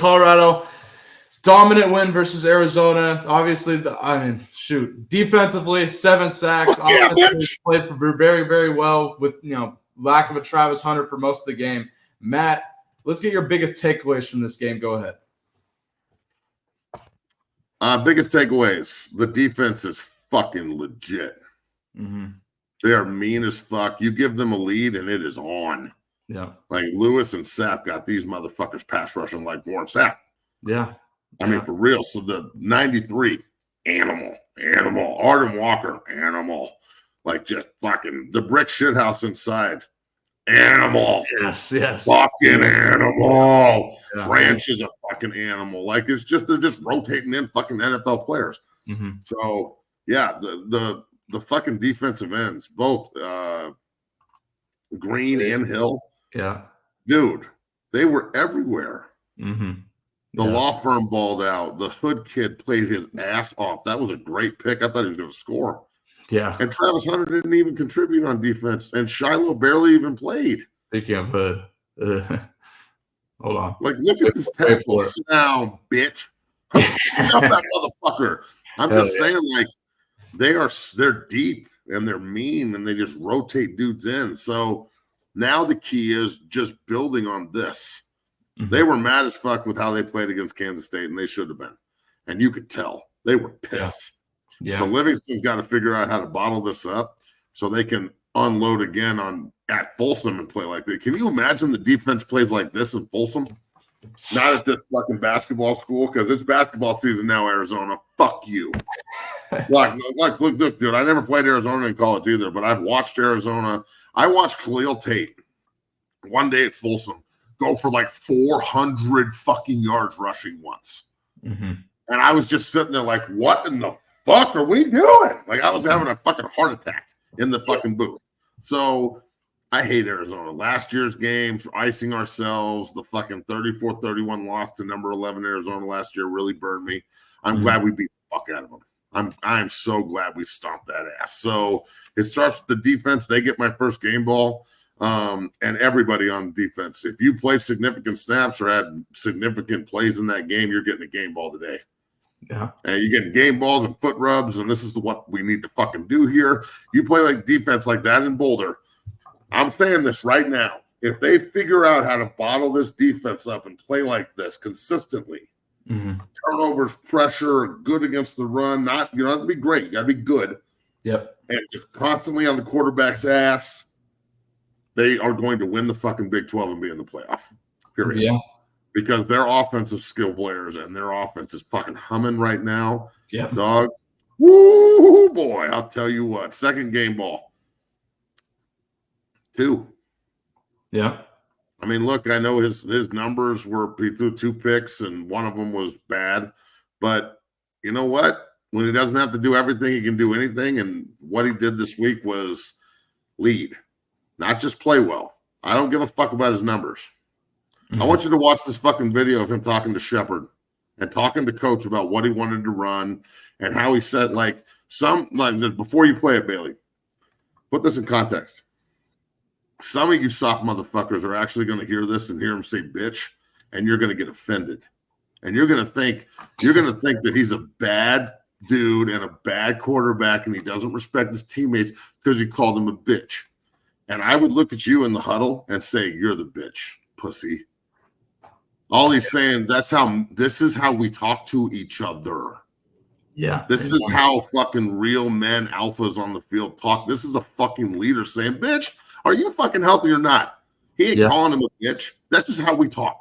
Colorado, dominant win versus Arizona. Obviously, defensively, 7 sacks. Offensively, played very, very well with lack of a Travis Hunter for most of the game. Matt, let's get your biggest takeaways from this game. Go ahead. Biggest takeaways: the defense is fucking legit. Mm-hmm. They are mean as fuck. You give them a lead, and it is on. Yeah, like Lewis and Sapp got these motherfuckers pass rushing like Warren Sapp. Yeah, I mean for real. So the 93 animal. Arden Walker animal. Like just fucking the brick shithouse inside. Animal. Yes. Fucking animal. Yeah. Branch is a fucking animal. Like they're just rotating in fucking NFL players. Mm-hmm. So yeah, the fucking defensive ends, both Green and Hill. Yeah. Dude, they were everywhere. Mm-hmm. The law firm balled out. The Hood kid played his ass off. That was a great pick. I thought he was going to score. Yeah. And Travis Hunter didn't even contribute on defense. And Shiloh barely even played. Speaking of Hood, hold on. Like, look at this tackle now, bitch. Stop that motherfucker. I'm just saying, like, they're deep and they're mean and they just rotate dudes in. So now the key is just building on this. Mm-hmm. They were mad as fuck with how they played against Kansas State, and they should have been. And you could tell. They were pissed. Yeah. So Livingston's got to figure out how to bottle this up so they can unload again at Folsom and play like that. Can you imagine the defense plays like this in Folsom? Not at this fucking basketball school, because it's basketball season now, Arizona. Fuck you. Look, dude, I never played Arizona in college either, but I've watched Arizona. I watched Khalil Tate one day at Folsom go for like 400 fucking yards rushing once. Mm-hmm. And I was just sitting there like, what in the fuck are we doing? Like, I was having a fucking heart attack in the fucking booth. So I hate Arizona. Last year's game, icing ourselves, the fucking 34-31 loss to number 11 Arizona last year really burned me. I'm glad we beat the fuck out of them. I'm so glad we stomped that ass. So it starts with the defense. They get my first game ball. And everybody on defense. If you played significant snaps or had significant plays in that game, you're getting a game ball today. Yeah. And you're getting game balls and foot rubs, and this is what we need to fucking do here. You play like defense like that in Boulder. I'm saying this right now. If they figure out how to bottle this defense up and play like this consistently, turnovers, pressure, good against the run, you don't have to be great. You got to be good. Yep. And just constantly on the quarterback's ass, they are going to win the fucking Big 12 and be in the playoff, period. Yeah. Because their offensive skill players and their offense is fucking humming right now. Yeah. Dog. Woo, boy. I'll tell you what. Second game ball. 2. Yeah. I mean, look, I know his numbers were he threw 2 picks and one of them was bad. But you know what? When he doesn't have to do everything, he can do anything. And what he did this week was lead. Not just play well. I don't give a fuck about his numbers. I want you to watch this fucking video of him talking to Shepard and talking to Coach about what he wanted to run and how he said, before you play it, Bailey, put this in context. Some of you soft motherfuckers are actually going to hear this and hear him say bitch, and you're going to get offended. And you're going to think that he's a bad dude and a bad quarterback and he doesn't respect his teammates because he called him a bitch. And I would look at you in the huddle and say, you're the bitch, pussy. All he's saying, this is how we talk to each other. Yeah. This is how fucking real men, alphas on the field talk. This is a fucking leader saying, bitch, are you fucking healthy or not? He ain't calling him a bitch. That's just how we talk.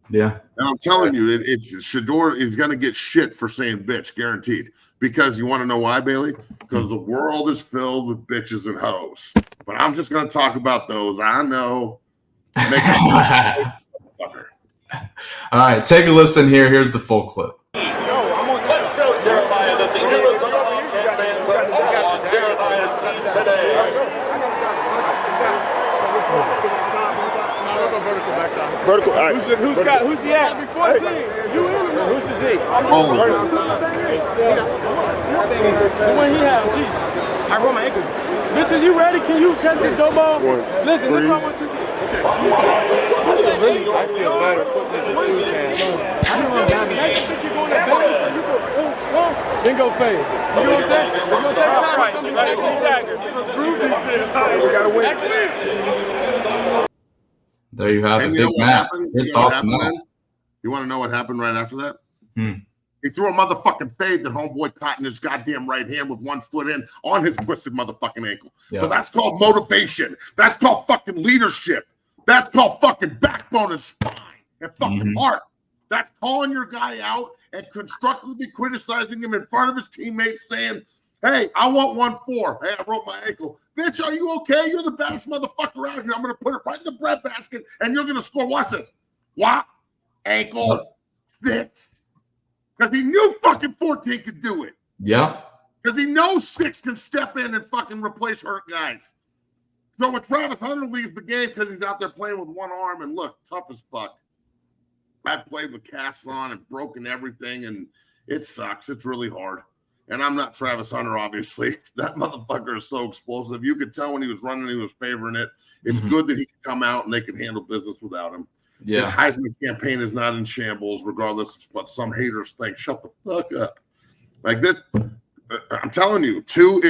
Yeah. And I'm telling you, it's Shedeur is going to get shit for saying bitch, guaranteed. Because you want to know why, Bailey? Because the world is filled with bitches and hoes. But I'm just going to talk about those. I know. All right, take a listen here. Here's the full clip. Let's show Jeremiah that the heroes of our campaign are on Jeremiah's team today. Vertical. All right. Who's he at? Who's the Z? The one he has, G. I roll my ankle. Bitches, you ready? Can you catch this dough ball? Listen, this is what I want you to do. I feel better putting it in two hands. I know I'm bad. Next think you're going to bed, you go, then go fade. You know what I'm saying? It's going to take time. It's going to prove this shit. We got to win. There you have it, Big Matt. You want to know what happened right after that? He threw a motherfucking fade that homeboy caught in his goddamn right hand with one foot in on his twisted motherfucking ankle. Yeah. So that's called motivation. That's called fucking leadership. That's called fucking backbone and spine and fucking heart. That's calling your guy out and constructively criticizing him in front of his teammates saying, hey, I want 1-4. Hey, I broke my ankle. Bitch, are you okay? You're the baddest motherfucker out here. I'm going to put it right in the breadbasket and you're going to score. Watch this. What? Ankle fixed. Because he knew fucking 14 could do it. Yeah. Because he knows 6 can step in and fucking replace hurt guys. So when Travis Hunter leaves the game because he's out there playing with one arm and look, tough as fuck. I played with casts on and broken everything, and it sucks. It's really hard. And I'm not Travis Hunter, obviously. That motherfucker is so explosive. You could tell when he was running, he was favoring it. It's good that he could come out and they can handle business without him. Yeah. His Heisman campaign is not in shambles, regardless of what some haters think. Shut the fuck up. Like this, I'm telling you, 2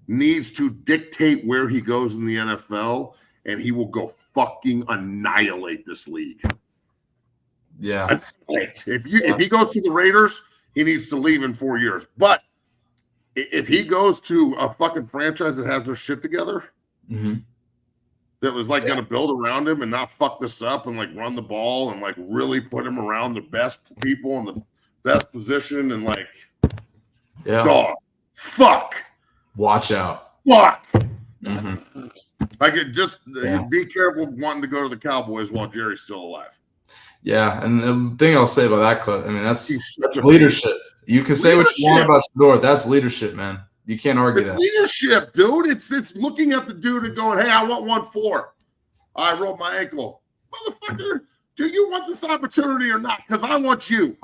needs to dictate where he goes in the NFL, and he will go fucking annihilate this league. Yeah. If he goes to the Raiders, he needs to leave in 4 years. But if he goes to a fucking franchise that has their shit together, that was like going to build around him and not fuck this up and like run the ball and like really put him around the best people in the best position and like, dog, fuck. Watch out. Fuck. Like it just be careful wanting to go to the Cowboys while Jerry's still alive. Yeah, and the thing I'll say about that clip, I mean, that's leadership. You can say what you want about Shador. That's leadership, man. You can't argue that. It's leadership, dude. It's looking at the dude and going, hey, I want 1-4. I rolled my ankle. Motherfucker, do you want this opportunity or not? Because I want you.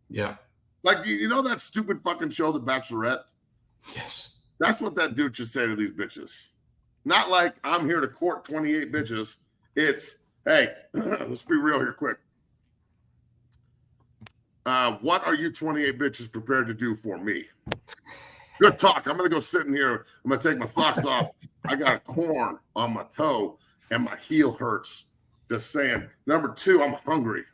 Yeah. Like, you know that stupid fucking show, The Bachelorette? Yes. That's what that dude should say to these bitches. Not like I'm here to court 28 bitches. It's, hey, let's be real here quick. What are you 28 bitches prepared to do for me? Good talk. I'm going to go sit in here. I'm going to take my socks off. I got a corn on my toe and my heel hurts. Just saying. Number 2, I'm hungry.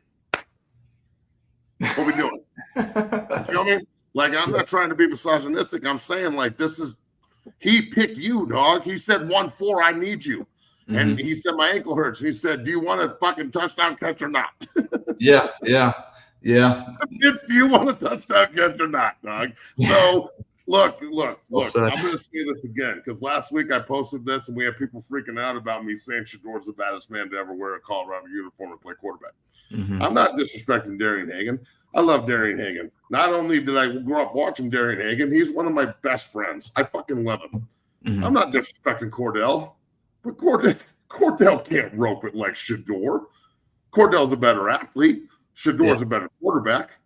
What we doing? You feel me? Like, I'm not trying to be misogynistic. I'm saying, like, he picked you, dog. He said 1-4, I need you. And he said, my ankle hurts. He said, do you want a fucking touchdown catch or not? Yeah. Do you want a touchdown catch or not, dog? So, look. I'm going to say this again because last week I posted this and we had people freaking out about me saying Shador's the baddest man to ever wear a Colorado uniform and play quarterback. I'm not disrespecting Darian Hagan. I love Darian Hagan. Not only did I grow up watching Darian Hagan, he's one of my best friends. I fucking love him. I'm not disrespecting Cordell, but Cordell can't rope it like Shador. Cordell's a better athlete. Shador's a better quarterback.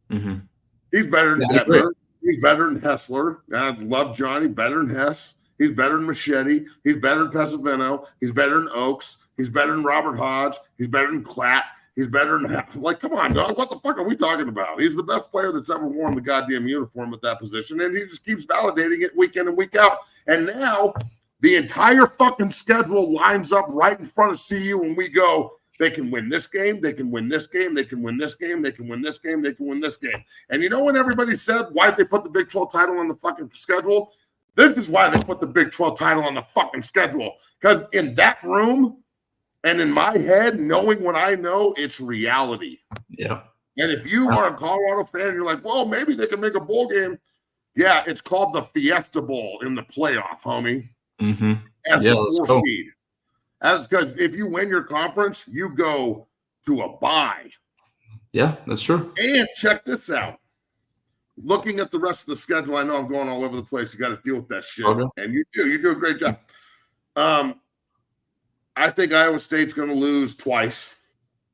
He's better than Detmer. He's better than Hessler. I love Johnny. Better than Hess. He's better than Machete. He's better than Pesavento. He's better than Oaks. He's better than Robert Hodge. He's better than Klatt. He's better than like, come on, dog. What the fuck are we talking about? He's the best player that's ever worn the goddamn uniform at that position, and he just keeps validating it week in and week out. And now the entire fucking schedule lines up right in front of CU, and we go, they can win this game, they can win this game, they can win this game, they can win this game, they can win this game. And you know when everybody said, why'd they put the Big 12 title on the fucking schedule? This is why they put the Big 12 title on the fucking schedule. Because in that room and in my head, knowing what I know, it's reality. Yeah. And if you are a Colorado fan, you're like, well, maybe they can make a bowl game. Yeah, it's called the Fiesta Bowl in the playoff, homie. As the 4th seed. That's because if you win your conference, you go to a bye. Yeah, that's true. And check this out. Looking at the rest of the schedule, I know I'm going all over the place. You got to deal with that shit. And you do. You do a great job. I think Iowa State's going to lose twice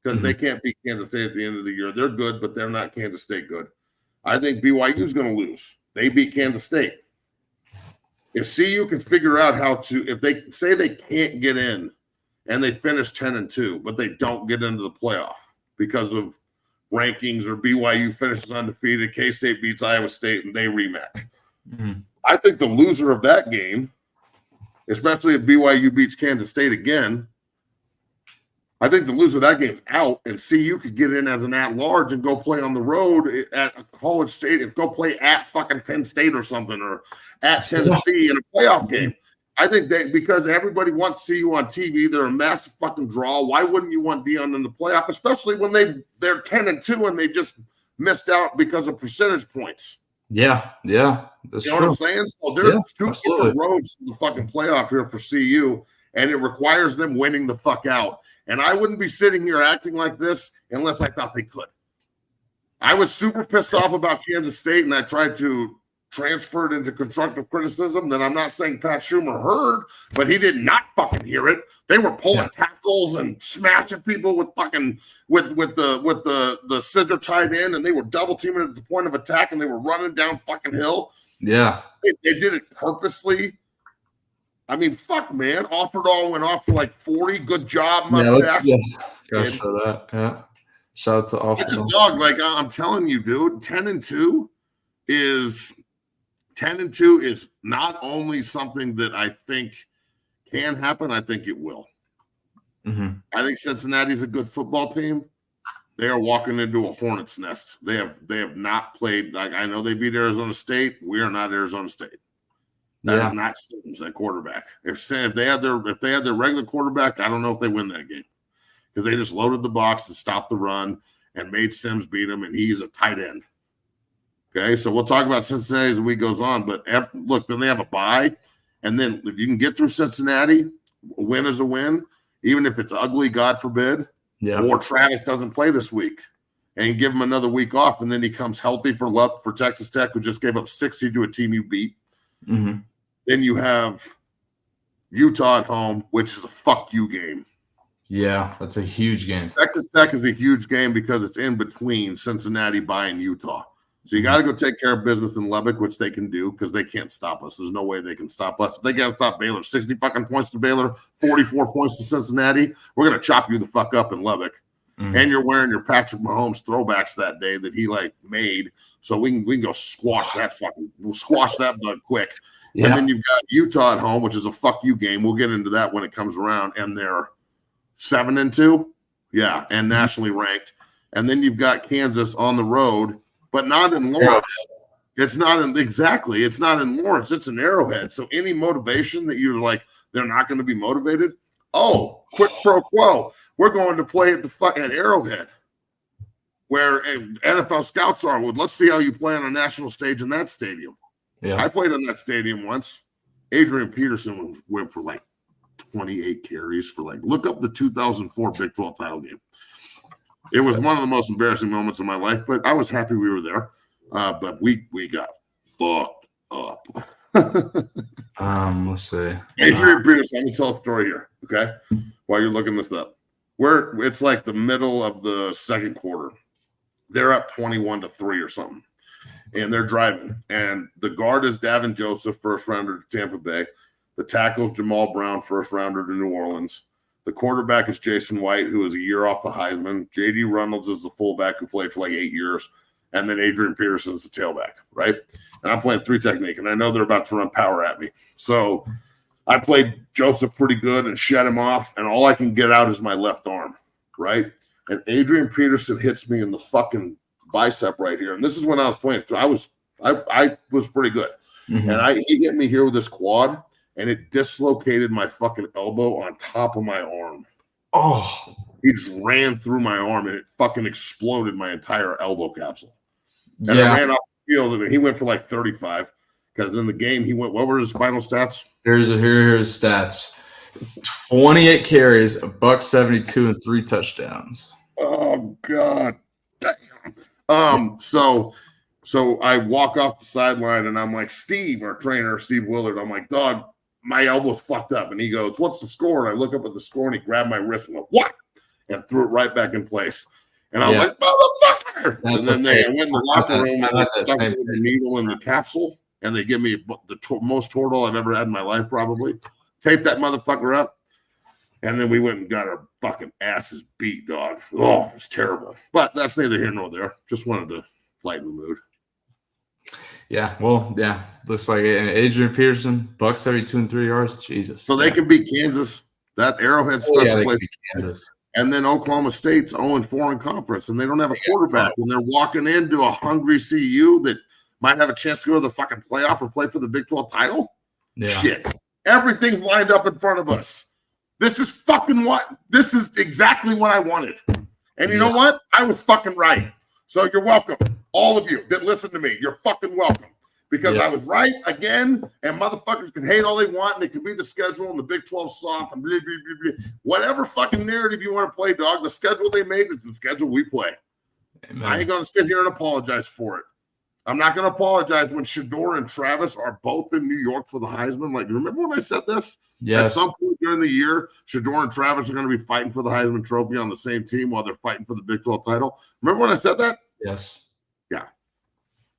because they can't beat Kansas State at the end of the year. They're good, but they're not Kansas State good. I think BYU's going to lose. They beat Kansas State. If CU can figure out how to, if they say they can't get in and they finish 10-2, but they don't get into the playoff because of rankings, or BYU finishes undefeated, K-State beats Iowa State, and they rematch. Mhm. I think the loser of that game, especially if BYU beats Kansas State again, I think the loser of that game's out, and CU could get in as an at-large and go play on the road at a college stadium, go play at fucking Penn State or something, or at Tennessee in a playoff game. I think that because everybody wants CU on TV, they're a massive fucking draw. Why wouldn't you want Dion in the playoff, especially when they're 10-2 and they just missed out because of percentage points? Yeah. That's You know true. what I'm saying? So there are two absolutely. different roads to the fucking playoff here for CU, and it requires them winning the fuck out. And I wouldn't be sitting here acting like this unless I thought they could. I was super pissed off about Kansas State, and I tried to transfer it into constructive criticism that I'm not saying Pat Schumer heard, but he did not fucking hear it. They were pulling tackles and smashing people with fucking with the scissor tight end, and they were double teaming at the point of attack, and they were running down fucking hill. Yeah. They did it purposely. I mean, fuck, man. Offered all went off for like 40. Good job, mustache. Gosh, for that. Yeah. Shout out to all. Dog, like I'm telling you, dude, 10-2 is not only something that I think can happen, I think it will. Mm-hmm. I think Cincinnati's a good football team. They are walking into a hornet's nest. They have not played. Like, I know they beat Arizona State. We are not Arizona State. That is not Sims at quarterback. If they had their regular quarterback, I don't know if they win that game, because they just loaded the box and stopped the run and made Sims beat him, and he's a tight end. Okay, so we'll talk about Cincinnati as the week goes on. But look, then they have a bye, and then if you can get through Cincinnati, a win is a win, even if it's ugly, God forbid. Yeah. Or Travis doesn't play this week, and you give him another week off, and then he comes healthy for Texas Tech, who just gave up 60 to a team you beat. Mm-hmm. Then you have Utah at home, which is a fuck you game. Yeah, that's a huge game. Texas Tech is a huge game because it's in between Cincinnati, and Utah. So you got to go take care of business in Lubbock, which they can do because they can't stop us. There's no way they can stop us. If they can't stop Baylor, 60 fucking points to Baylor, 44 points to Cincinnati, we're going to chop you the fuck up in Lubbock. Mm-hmm. And you're wearing your Patrick Mahomes throwbacks that day that he made. So we can go squash that bug quick. Yeah. And then you've got Utah at home, which is a fuck you game. We'll get into that when it comes around. And they're 7-2. Yeah. And nationally ranked. And then you've got Kansas on the road, but not in Lawrence. It's not in Lawrence. It's in Arrowhead. So any motivation that you're like, they're not going to be motivated. Oh, quick pro quo. We're going to play at at Arrowhead, where NFL scouts are. Well, let's see how you play on a national stage in that stadium. Yeah. I played in that stadium once. Adrian Peterson went for 28 carries for look up the 2004 Big 12 title game. It was one of the most embarrassing moments of my life, but I was happy we were there. But we got fucked up. Let's see. Adrian Peterson, let me tell a story here, okay? While you're looking this up. It's like the middle of the second quarter. They're up 21-3 or something. And they're driving. And the guard is Davin Joseph, first rounder to Tampa Bay. The tackle is Jamal Brown, first rounder to New Orleans. The quarterback is Jason White, who is a year off the Heisman. J.D. Reynolds is the fullback who played for 8 years. And then Adrian Peterson is the tailback, right? And I'm playing 3 technique, and I know they're about to run power at me. So I played Joseph pretty good and shut him off, and all I can get out is my left arm, right? And Adrian Peterson hits me in the fucking bicep right here. And this is when I was playing. I was pretty good. Mm-hmm. And he hit me here with his quad, and it dislocated my fucking elbow on top of my arm. Oh. He just ran through my arm, and it fucking exploded my entire elbow capsule. And I ran off the field, and he went for 35. Because in the game, he went, what were his final stats? Here's his stats. 28 carries, $172, and 3 touchdowns. Oh, God. Damn. So I walk off the sideline, and I'm like, Steve, our trainer, Steve Willard, I'm like, dog, my elbow's fucked up. And he goes, what's the score? And I look up at the score, and he grabbed my wrist and went, what? And threw it right back in place. And I was like, motherfucker. And then I went in the locker room and stuck with the needle in the capsule. and they give me the most total I've ever had in my life, probably. Tape that motherfucker up, and then we went and got our fucking asses beat, dog. Oh, it was terrible. But that's neither here nor there. Just wanted to lighten the mood. Yeah, well, yeah. Looks like Adrian Peterson, Bucks 72 and 3 yards. Jesus. So they can beat Kansas. That Arrowhead special place. Kansas. And then Oklahoma State's 0-4 in conference, and they don't have a quarterback, and they're walking into a hungry CU that might have a chance to go to the fucking playoff or play for the Big 12 title. Yeah. Shit. Everything's lined up in front of us. This is exactly what I wanted. And you know what? I was fucking right. So you're welcome. All of you that listen to me, you're fucking welcome. Because I was right again, and motherfuckers can hate all they want, and it can be the schedule and the Big 12 soft and blah, blah, blah, blah. Whatever fucking narrative you want to play, dog, the schedule they made is the schedule we play. Amen. I ain't going to sit here and apologize for it. I'm not going to apologize when Shedeur and Travis are both in New York for the Heisman. Like, remember when I said this? Yes. At some point during the year, Shedeur and Travis are going to be fighting for the Heisman Trophy on the same team while they're fighting for the Big 12 title. Remember when I said that? Yes. Yeah.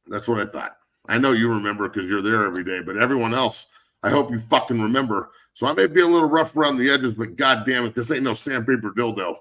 That's what I thought. I know you remember because you're there every day, but everyone else, I hope you fucking remember. So I may be a little rough around the edges, but God damn it, this ain't no sandpaper dildo.